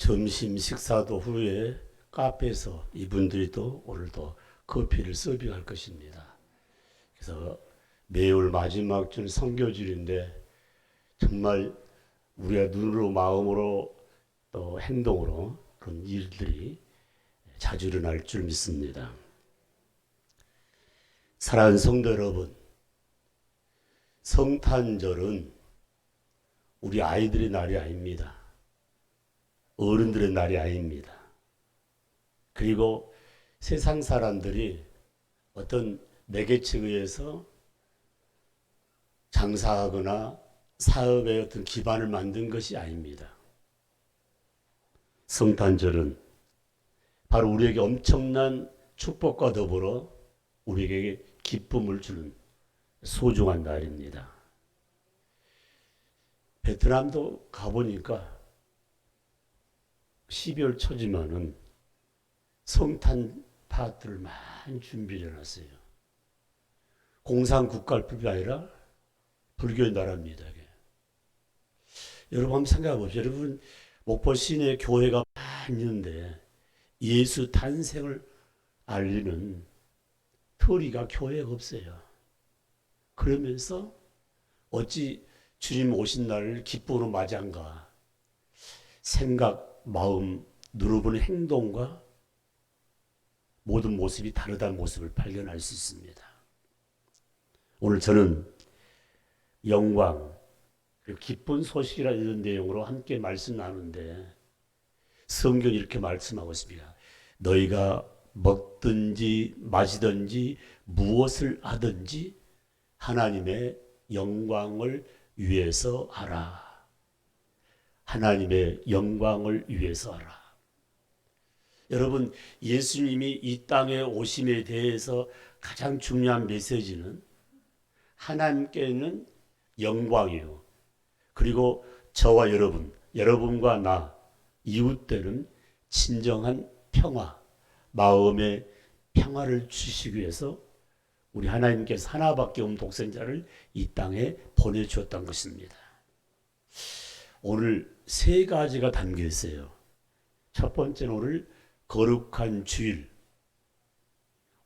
점심 식사도 후에 카페에서 이분들이 또 오늘도 커피를 서빙할 것입니다. 그래서 매월 마지막 주 선교주일인데 정말 우리가 눈으로 마음으로 또 행동으로 그런 일들이 자주 일어날 줄 믿습니다. 사랑하는 성도 여러분, 성탄절은 우리 아이들의 날이 아닙니다. 어른들의 날이 아닙니다. 그리고 세상 사람들이 어떤 매개체에 의해서 장사하거나 사업의 어떤 기반을 만든 것이 아닙니다. 성탄절은 바로 우리에게 엄청난 축복과 더불어 우리에게 기쁨을 주는 소중한 날입니다. 베트남도 가보니까 12월 초지만은 성탄 파티를 많이 준비해 놨어요. 공산국가일 뿐이 아니라 불교의 나라입니다. 이게. 여러분 한번 생각해 보십시오. 여러분 목포 시내 교회가 많이 있는데 예수 탄생을 알리는 터리가 교회가 없어요. 그러면서 어찌 주님 오신 날을 기쁨으로 맞이한가. 생각, 마음, 누려보는 행동과 모든 모습이 다르다는 모습을 발견할 수 있습니다. 오늘 저는 영광, 그리고 기쁜 소식이라 이런 내용으로 함께 말씀 나누는데 성경이 이렇게 말씀하고 있습니다. 너희가 먹든지 마시든지 무엇을 하든지 하나님의 영광을 위해서 하라. 하나님의 영광을 위해서 하라. 여러분, 예수님이 이 땅에 오심에 대해서 가장 중요한 메시지는 하나님께는 영광이요. 그리고 저와 여러분, 여러분과 나, 이웃들은 진정한 평화, 마음의 평화를 주시기 위해서 우리 하나님께서 하나밖에 없는 독생자를 이 땅에 보내주었던 것입니다. 오늘 세 가지가 담겨 있어요. 첫 번째는 오늘 거룩한 주일,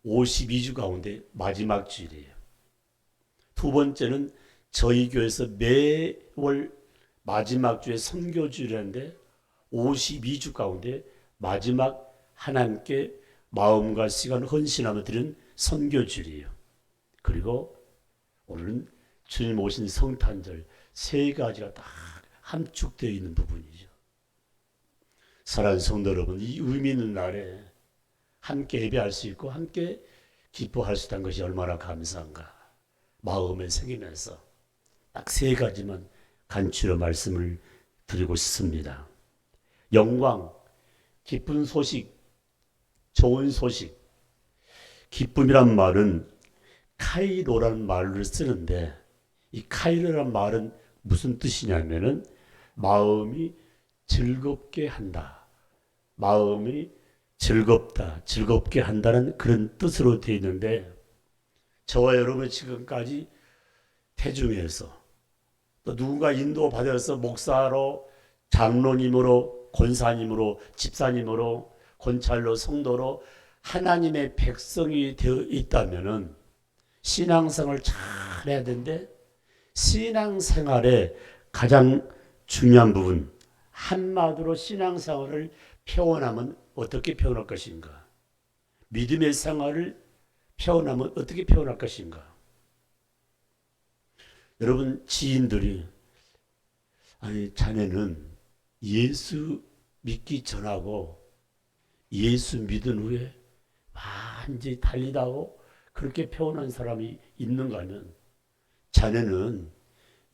52주 가운데 마지막 주일이에요. 두 번째는 저희 교회에서 매월 마지막 주에 선교주일인데 52주 가운데 마지막 하나님께 마음과 시간을 헌신하며 드리는 선교주일이에요. 그리고 오늘은 주님 오신 성탄절 세 가지가 다 함축되어 있는 부분이죠. 사랑하는 성도 여러분, 이 의미 있는 날에 함께 예배할 수 있고 함께 기뻐할 수 있다는 것이 얼마나 감사한가. 마음에 새기면서 딱 세 가지만 간추려 말씀을 드리고 싶습니다. 영광, 기쁜 소식, 좋은 소식. 기쁨이란 말은 카이로라는 말을 쓰는데 이 카이로라는 말은 무슨 뜻이냐면은 마음이 즐겁게 한다. 마음이 즐겁다. 즐겁게 한다는 그런 뜻으로 되어 있는데 저와 여러분 지금까지 태중에서 또 누군가 인도받아서 목사로 장로님으로 권사님으로 집사님으로 권찰로 성도로 하나님의 백성이 되어 있다면은 신앙생활을 잘 해야 되는데 신앙생활의 가장 중요한 부분 한마디로 신앙생활을 표현하면 어떻게 표현할 것인가? 믿음의 생활을 표현하면 어떻게 표현할 것인가? 여러분 지인들이 아니 자네는 예수 믿기 전하고 예수 믿은 후에 완전히 달리다고 그렇게 표현한 사람이 있는가 하면 자네는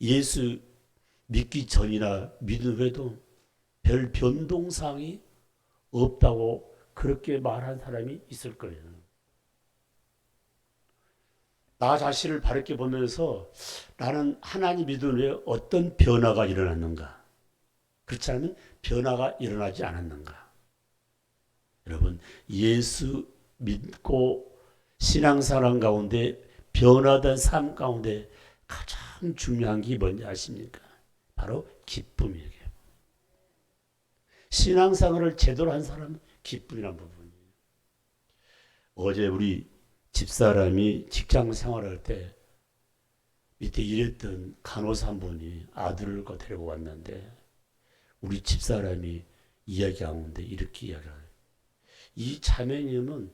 예수 믿기 전이나 믿은 후에도 별 변동사항이 없다고 그렇게 말한 사람이 있을 거예요. 나 자신을 바르게 보면서 나는 하나님 믿은 후에 어떤 변화가 일어났는가? 그렇지 않으면 변화가 일어나지 않았는가? 여러분, 예수 믿고 신앙생활 가운데 변화된 삶 가운데 가장 중요한 게 뭔지 아십니까? 바로 기쁨이에요. 신앙생활을 제대로 한 사람은 기쁨이란 부분이에요. 어제 우리 집사람이 직장 생활할 때 밑에 일했던 간호사 한 분이 아들을 데리고 왔는데 우리 집사람이 이야기하는데 이렇게 이야기해요. 이 자매님은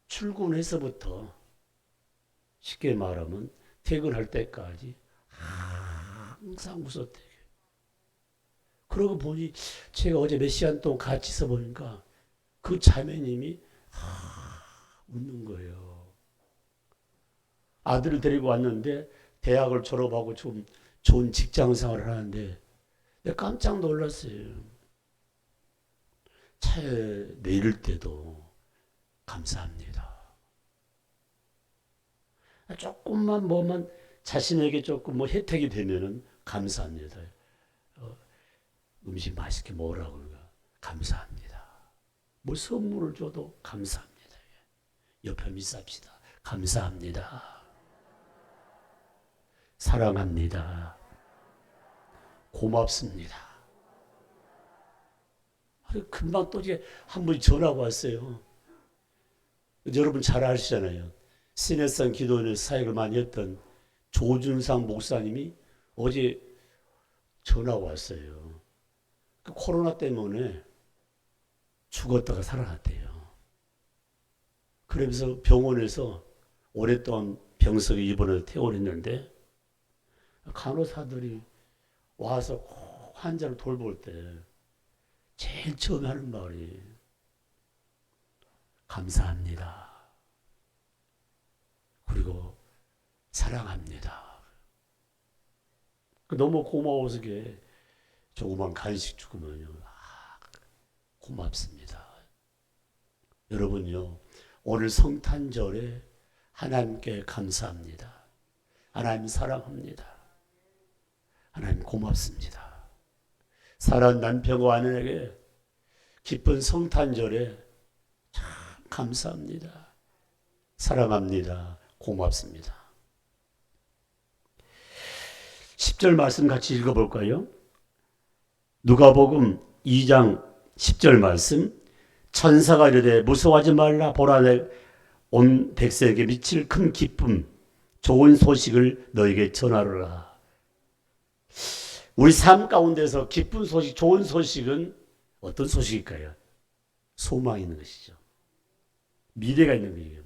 출근해서부터 쉽게 말하면 퇴근할 때까지 항상 웃었대요. 그러고 보니 제가 어제 몇 시간 동안 같이 있어 보니까 그 자매님이 웃는 거예요. 아들을 데리고 왔는데 대학을 졸업하고 좀 좋은 직장 생활을 하는데 내가 깜짝 놀랐어요. 차에 내릴 때도 감사합니다. 조금만 뭐만 자신에게 조금 뭐 혜택이 되면은 감사합니다. 음식 맛있게 먹으라고 그러니까 감사합니다. 뭐 선물을 줘도 감사합니다. 옆에 미쌉시다. 감사합니다. 사랑합니다. 고맙습니다. 금방 또 이제 한 분이 전화가 왔어요. 여러분 잘 아시잖아요. 신해산 기도원에서 사역을 많이 했던 조준상 목사님이 어제 전화가 왔어요. 코로나 때문에 죽었다가 살아났대요. 그러면서 병원에서 오랫동안 병석에 입원해서 퇴원했는데 간호사들이 와서 환자를 돌볼 때 제일 처음에 하는 말이 감사합니다. 그리고 사랑합니다. 너무 고마워서 조그만 간식 주면요. 고맙습니다. 여러분요. 오늘 성탄절에 하나님께 감사합니다. 하나님 사랑합니다. 하나님 고맙습니다. 사랑하는 남편과 아내에게 기쁜 성탄절에 참 감사합니다. 사랑합니다. 고맙습니다. 10절 말씀 같이 읽어볼까요? 누가복음 2장 10절 말씀. 천사가 이르되 무서워하지 말라. 보라 온 백성에게 미칠 큰 기쁨 좋은 소식을 너에게 전하노라. 우리 삶 가운데서 기쁜 소식, 좋은 소식은 어떤 소식일까요? 소망이 있는 것이죠. 미래가 있는 거예요.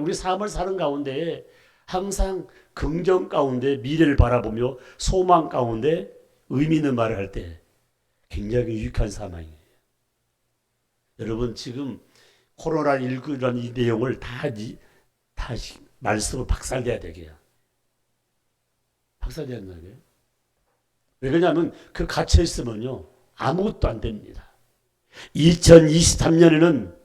우리 삶을 사는 가운데 항상 긍정 가운데 미래를 바라보며 소망 가운데 의미 있는 말을 할 때 굉장히 유익한 상황이에요. 여러분 지금 코로나19라는 이 내용을 다시 말씀으로 박살내야 되게요. 박살내야 된다고요. 왜 그러냐면 그 갇혀 있으면요 아무것도 안 됩니다. 2023년에는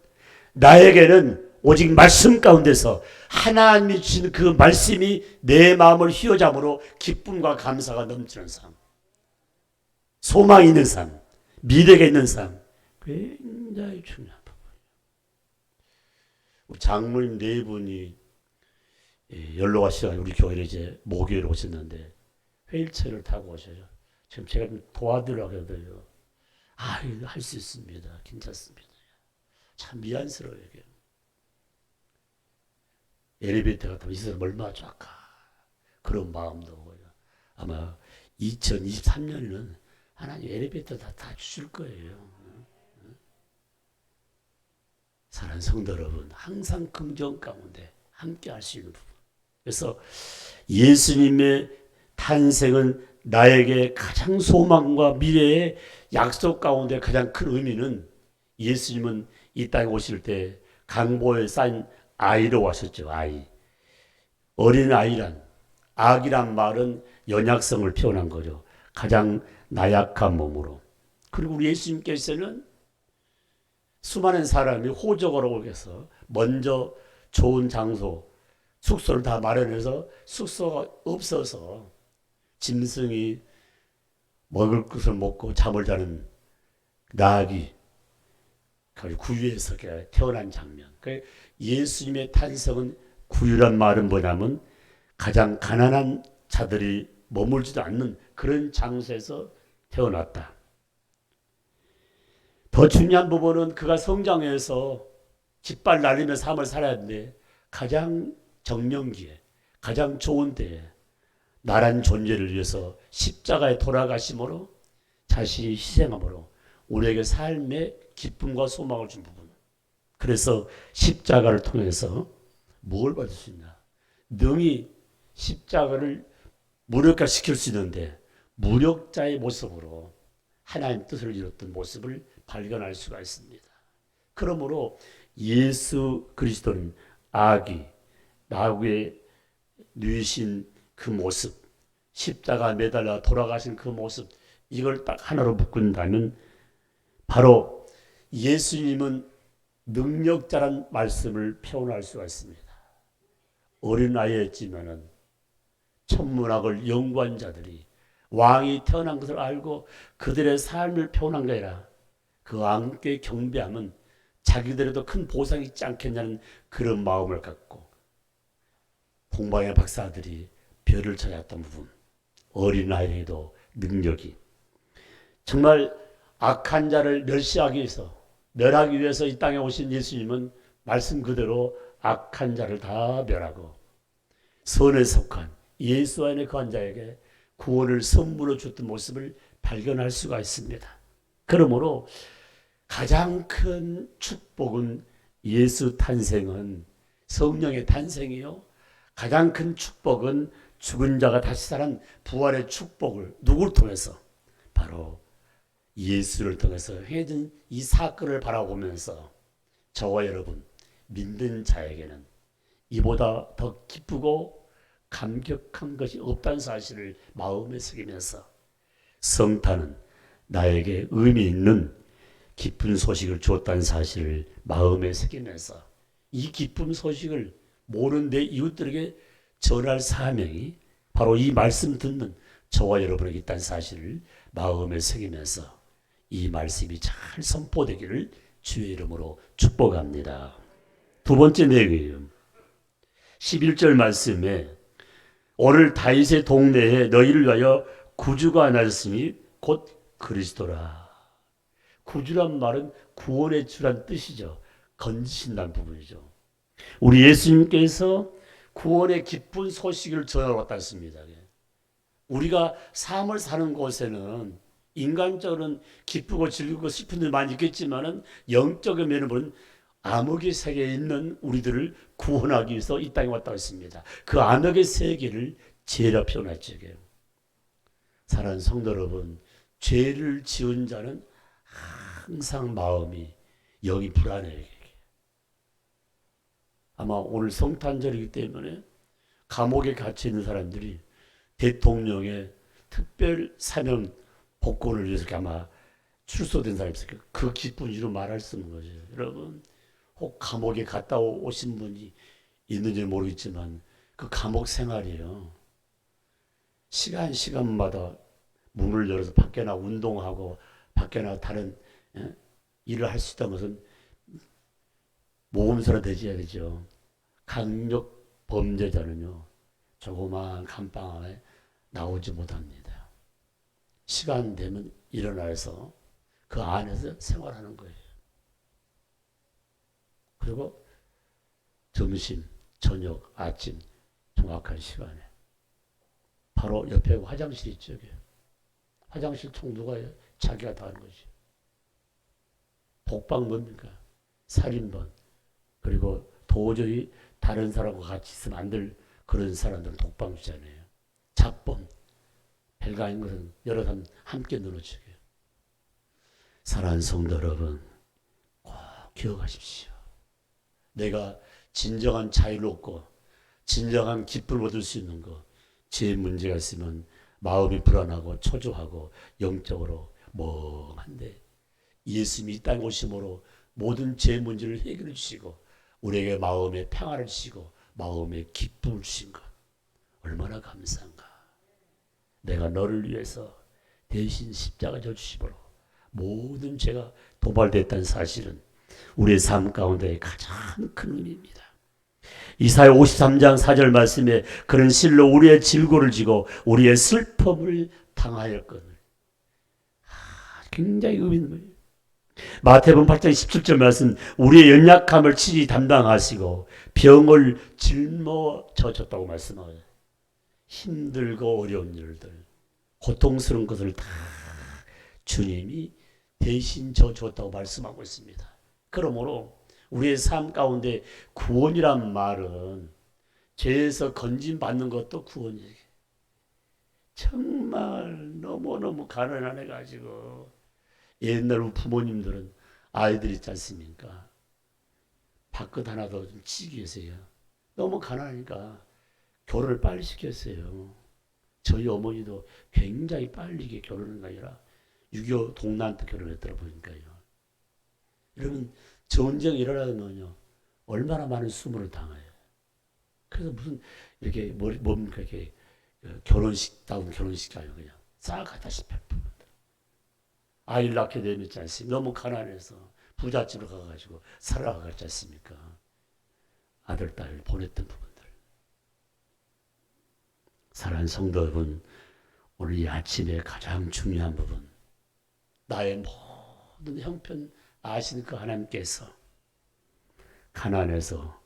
나에게는 오직 말씀 가운데서 하나님이 주신 그 말씀이 내 마음을 휘어잡으로 기쁨과 감사가 넘치는 삶, 소망이 있는 삶, 미래가 있는 삶, 굉장히 중요한 부분이에요. 우리 장로님 네 분이 연로가 시간 우리 교회에 이제 목요일에 오셨는데 휠체어를 타고 오셔요. 지금 제가 좀 도와드리려고 해도요. 이거 할 수 있습니다. 괜찮습니다. 참 미안스러워요. 이게. 엘리베이터가 타면 이 사람 얼마나 좋을까. 그런 마음도 오고요. 아마 2023년에는 하나님 엘리베이터 다 주실 거예요. 사랑하는 성도 여러분, 항상 긍정 가운데 함께 할 수 있는 부분. 그래서 예수님의 탄생은 나에게 가장 소망과 미래의 약속 가운데 가장 큰 의미는 예수님은 이 땅에 오실 때 강보에 쌓인 아이로 왔었죠. 아이. 어린 아이란 악이란 말은 연약성을 표현한 거죠. 가장 나약한 몸으로. 그리고 우리 예수님께서는 수많은 사람이 호적으로 오겠어 먼저 좋은 장소, 숙소를 다 마련해서 숙소가 없어서 짐승이 먹을 것을 먹고 잠을 자는 나귀 구유에서 태어난 장면. 예수님의 탄생은 구유란 말은 뭐냐면 가장 가난한 자들이 머물지도 않는 그런 장소에서 태어났다. 더 중요한 부분은 그가 성장해서 깃발 날리며 삶을 살아야 하는데 가장 정년기에 가장 좋은 때에 나란 존재를 위해서 십자가에 돌아가심으로 자신이 희생함으로 우리에게 삶의 기쁨과 소망을 준 부분. 그래서 십자가를 통해서 뭘 받을 수 있나? 능히 십자가를 무력화시킬 수 있는데 무력자의 모습으로 하나님 뜻을 이뤘던 모습을 발견할 수가 있습니다. 그러므로 예수 그리스도는 아기, 나귀에 누이신 그 모습, 십자가 매달려 돌아가신 그 모습, 이걸 딱 하나로 묶은다면 바로 예수님은 능력자란 말씀을 표현할 수가 있습니다. 어린아이였지만은 천문학을 연구한 자들이 왕이 태어난 것을 알고 그들의 삶을 표현한 게 아니라 그 왕께 경배함은 자기들에도 큰 보상이 있지 않겠냐는 그런 마음을 갖고 공방의 박사들이 별을 찾았던 부분, 어린아이에도 능력이 정말 악한 자를 멸하기 위해서 이 땅에 오신 예수님은 말씀 그대로 악한 자를 다 멸하고 선에 속한 예수 안에 거한 자에게 구원을 선물로 줬던 모습을 발견할 수가 있습니다. 그러므로 가장 큰 축복은 예수 탄생은 성령의 탄생이요. 가장 큰 축복은 죽은 자가 다시 살아난 부활의 축복을 누구를 통해서? 바로 예수를 통해서 행해진 이 사건을 바라보면서 저와 여러분 믿는 자에게는 이보다 더 기쁘고 감격한 것이 없다는 사실을 마음에 새기면서 성탄은 나에게 의미 있는 기쁜 소식을 주었다는 사실을 마음에 새기면서 이 기쁜 소식을 모르는 내 이웃들에게 전할 사명이 바로 이 말씀 듣는 저와 여러분에게 있다는 사실을 마음에 새기면서 이 말씀이 잘 선포되기를 주의 이름으로 축복합니다. 두 번째 내용이에요. 11절 말씀에 오늘 다윗의 동네에 너희를 위하여 구주가 나셨으니 곧 그리스도라. 구주란 말은 구원의 주란 뜻이죠. 건지신다는 부분이죠. 우리 예수님께서 구원의 기쁜 소식을 전하러 왔다 했습니다. 우리가 삶을 사는 곳에는 인간적으로는 기쁘고 즐기고 싶은 일 많이 있겠지만은 영적인 면을 보면 암흑의 세계에 있는 우리들을 구원하기 위해서 이 땅에 왔다고 했습니다. 그 암흑의 세계를 죄라 표현했죠. 사랑하는 성도 여러분, 죄를 지은 자는 항상 마음이 영이 불안해요. 아마 오늘 성탄절이기 때문에 감옥에 갇혀 있는 사람들이 대통령의 특별 사명 복권을 위해서 아마 출소된 사람이 있을 거예요. 그 기쁜 이루 말할 수 없는 거죠. 여러분, 혹 감옥에 갔다 오신 분이 있는지 모르겠지만 그 감옥 생활이에요. 시간마다 문을 열어서 밖에 나 운동하고 밖에 나 다른 일을 할 수 있다는 것은 모범사로 되셔야 되죠. 강력 범죄자는요, 조그마한 감방 안에 나오지 못합니다. 시간 되면 일어나서 그 안에서 생활하는 거예요. 그리고 점심, 저녁, 아침 정확한 시간에 바로 옆에 화장실이 있죠. 화장실 총두가 자기가 다 하는 거죠. 독방 뭡니까? 살인범. 그리고 도저히 다른 사람과 같이 있으면 안 될 그런 사람들은 독방 주잖아요. 잡범. 별거 아닌 것은 여러 사람 함께 늘어지게. 사랑하는 성도 여러분, 꼭 기억하십시오. 내가 진정한 자유를 얻고 진정한 기쁨을 얻을 수 있는 것, 죄 문제가 있으면 마음이 불안하고 초조하고 영적으로 멍한데 예수님이 이 땅에 오심으로 모든 죄 문제를 해결해 주시고 우리에게 마음의 평화를 주시고 마음의 기쁨을 주신 것 얼마나 감사한가. 내가 너를 위해서 대신 십자가 져 주심으로 모든 죄가 도발됐다는 사실은 우리의 삶 가운데 가장 큰 의미입니다. 이사야 53장 4절 말씀에 그런 실로 우리의 질고를 지고 우리의 슬픔을 당하였거늘. 굉장히 의미 있는 거예요. 마태복음 8장 17절 말씀, 우리의 연약함을 친히 담당하시고 병을 짊어져 줬다고 말씀하고요. 힘들고 어려운 일들, 고통스러운 것을 다 주님이 대신 져줬다고 말씀하고 있습니다. 그러므로 우리의 삶 가운데 구원이란 말은 죄에서 건진받는 것도 구원이에요. 정말 너무너무 가난해가지고 옛날 부모님들은 아이들 있지 않습니까? 밥그릇 하나도 좀 치기 위해서요. 너무 가난하니까 결혼을 빨리 시켰어요. 저희 어머니도 굉장히 빨리 결혼한 게 아니라 6.25 동란 때 결혼했더라 보니까요. 여러분 전쟁이 일어나면요 얼마나 많은 수모를 당해요. 그래서 무슨 이렇게 뭡니까 이렇게 결혼식다운 결혼식이 아니고 그냥 싹 갖다 씹혀. 아이를 낳게 되면 있지 않습니까? 너무 가난해서 부잣집으로 가가지고 살아가지 않습니까? 아들, 딸 보냈던 부분들. 사랑하는 성도 여러분, 오늘 이 아침에 가장 중요한 부분, 나의 모든 형편 아시는 그 하나님께서 가난해서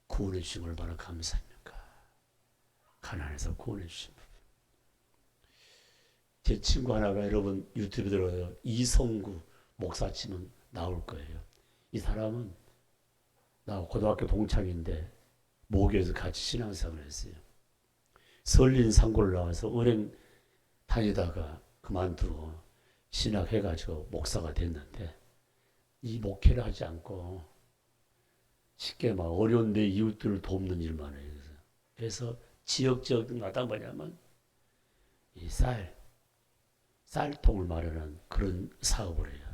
구원해 주신 걸 얼마나 감사합니까? 가난해서 구원해 주신 부분. 제 친구 하나가 여러분 유튜브 들어요. 이성구 목사 치면 나올 거예요. 이 사람은 나 고등학교 동창인데 모교에서 같이 신앙생활을 했어요. 설린 상고를 나와서 은행 다니다가 그만두고 신학해가지고 목사가 됐는데 이 목회를 하지 않고 쉽게 막 어려운 내 이웃들을 돕는 일만 해요. 그래서 지역적 마다 뭐냐면 이 쌀통을 마련한 그런 사업을 해요.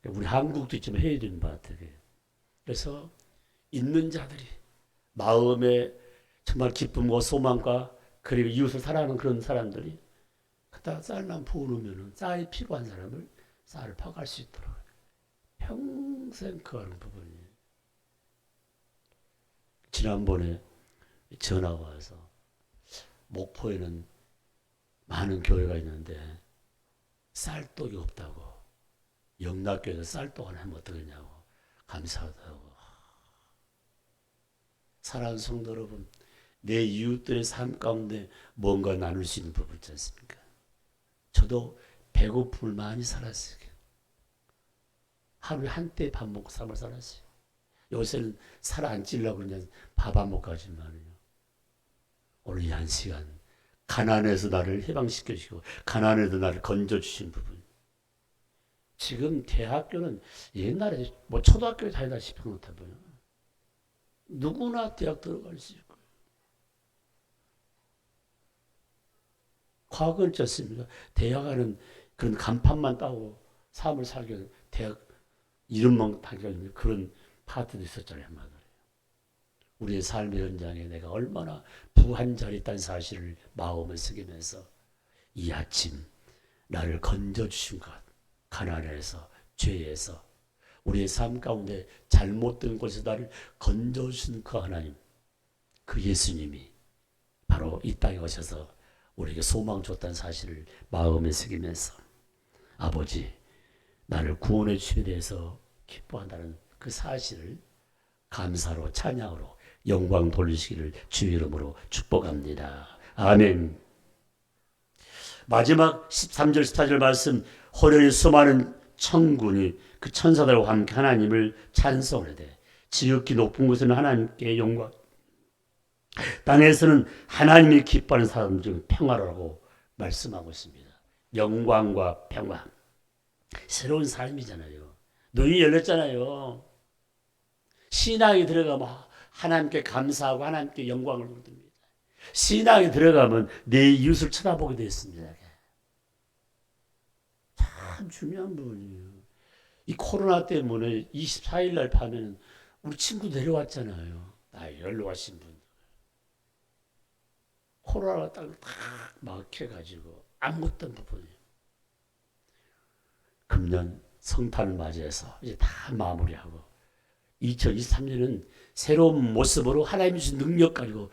우리 한국도 좀 해야 되는 것 같아요. 그래서 있는 자들이 마음에 정말 기쁨과 소망과 그리고 이웃을 사랑하는 그런 사람들이 갖다가 쌀만 부어놓으면 쌀이 필요한 사람을 쌀을 파갈 수 있도록 평생 그 하는 부분이에요. 지난번에 전화가 와서 목포에는 많은 교회가 있는데 쌀떡이 없다고 영락교회에서 쌀떡 하나 하면 어떠겠냐고 감사하다고. 사랑하는 성도 여러분, 내 이웃들의 삶 가운데 뭔가 나눌 수 있는 부분 있지 않습니까? 저도 배고픔을 많이 살았어요. 하루에 한때 밥 먹고 삶을 살았어요. 요새는 살 안 찌려고 그냥 밥 안 먹고 하지만요. 오늘 이 한 시간 가난에서 나를 해방시켜주시고 가난에서 나를 건져주신 부분. 지금 대학교는 옛날에 뭐 초등학교에 다니다시피 그렇다 보여. 누구나 대학 들어갈 수 있고. 과거는 어떻습니까? 대학 가는 그런 간판만 따고 삶을 살게 하는 대학 이름만 타기가 있는 그런 파트도 있었잖아요. 우리의 삶의 현장에 내가 얼마나 부한 자리 있다는 사실을 마음을 새기면서 이 아침 나를 건져주신 것, 가난에서 죄에서 우리의 삶 가운데 잘못된 곳에서 나를 건져주신 그 하나님, 그 예수님이 바로 이 땅에 오셔서 우리에게 소망 줬다는 사실을 마음에 새기면서 아버지 나를 구원해 주심에 대해서 기뻐한다는 그 사실을 감사로 찬양으로 영광 돌리시기를 주의 이름으로 축복합니다. 아멘. 마지막 13절 14절 말씀, 호련히 수많은 천군이 그 천사들과 함께 하나님을 찬송하되 지극히 높은 곳에는 하나님께 영광, 땅에서는 하나님이 기뻐하는 사람 중 평화라고 말씀하고 있습니다. 영광과 평화, 새로운 삶이잖아요. 눈이 열렸잖아요. 신앙이 들어가면 하나님께 감사하고 하나님께 영광을 얻습니다. 신앙이 들어가면 내 이웃을 쳐다보게 되었습니다. 참 중요한 부분이에요. 이 코로나 때문에 24일 날 밤에는 우리 친구 내려왔잖아요. 연로 가신 분. 코로나가 딱 막혀가지고 아무것도 못 보네요. 금년 성탄을 맞이해서 이제 다 마무리하고 2023년은 새로운 모습으로 하나님이 주신 능력 가지고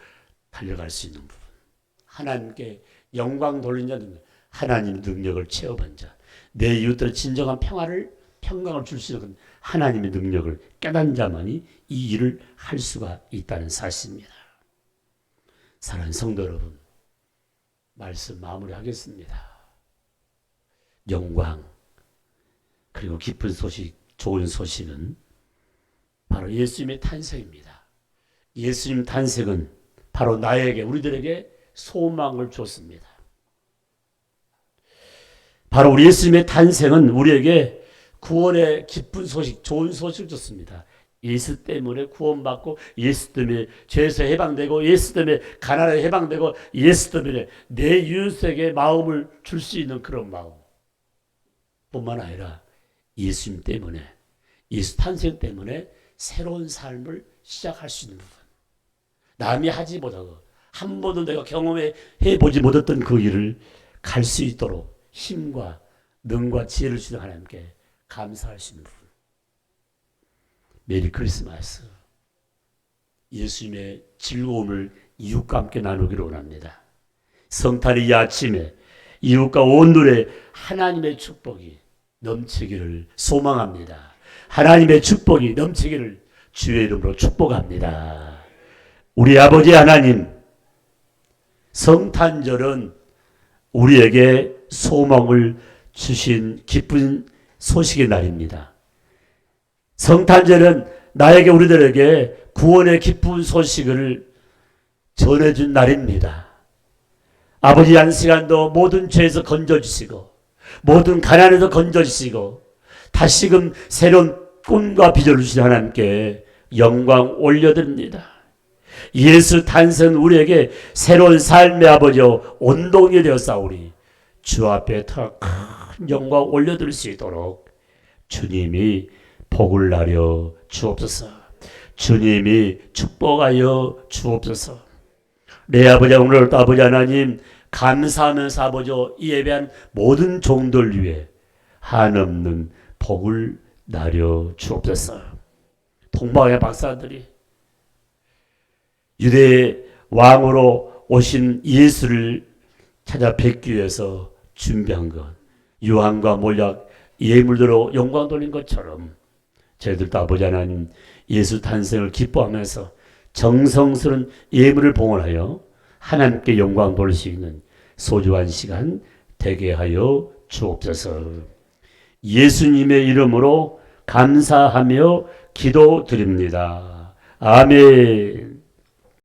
달려갈 수 있는 부분. 하나님께 영광 돌린 자는 하나님 능력을 체험한 자. 내 이웃들의 진정한 평화를 평강을 줄 수 있는 하나님의 능력을 깨닫는 자만이 이 일을 할 수가 있다는 사실입니다. 사랑하는 성도 여러분, 말씀 마무리하겠습니다. 영광 그리고 기쁜 소식, 좋은 소식은 바로 예수님의 탄생입니다. 예수님 탄생은 바로 나에게, 우리들에게 소망을 줬습니다. 바로 우리 예수님의 탄생은 우리에게 구원의 기쁜 소식, 좋은 소식을 줬습니다. 예수 때문에 구원받고, 예수 때문에 죄에서 해방되고, 예수 때문에 가난에 해방되고, 예수 때문에 내 이웃에게 마음을 줄 수 있는 그런 마음 뿐만 아니라 예수님 때문에, 예수 탄생 때문에 새로운 삶을 시작할 수 있는 부분, 남이 하지 못하고 한 번도 내가 경험해 보지 못했던 그 일을 갈 수 있도록 힘과 능과 지혜를 주는 하나님께 감사할 수 있는 부분. 메리 크리스마스. 예수님의 즐거움을 이웃과 함께 나누기를 원합니다. 성탄의 이 아침에 이웃과 온누리에 하나님의 축복이 넘치기를 소망합니다. 하나님의 축복이 넘치기를 주의 이름으로 축복합니다. 우리 아버지 하나님, 성탄절은 우리에게 소망을 주신 기쁜 소식의 날입니다. 성탄절은 나에게, 우리들에게 구원의 기쁜 소식을 전해준 날입니다. 아버지, 한 시간도 모든 죄에서 건져주시고, 모든 가난에서 건져주시고, 다시금 새로운 꿈과 비전을 주신 하나님께 영광 올려드립니다. 예수 탄생 우리에게 새로운 삶의 아버지요 온동이 되었사오니 주 앞에 더 큰 영광 올려드릴 수 있도록 주님이 복을 나려 주옵소서. 주님이 축복하여 주옵소서. 내 아버지, 오늘 아버지 하나님 감사하면서 아버지 이 예배한 모든 종들 위해 한없는 복을 나려 주옵소서. 동방의 박사들이 유대 왕으로 오신 예수를 찾아뵙기 위해서 준비한 것, 유황과 몰약, 예물들로 영광 돌린 것처럼 저희들도 아버지 하나님 예수 탄생을 기뻐하면서 정성스러운 예물을 봉헌하여 하나님께 영광 돌릴 수 있는 소중한 시간 되게 하여 주옵소서. 예수님의 이름으로 감사하며 기도드립니다. 아멘.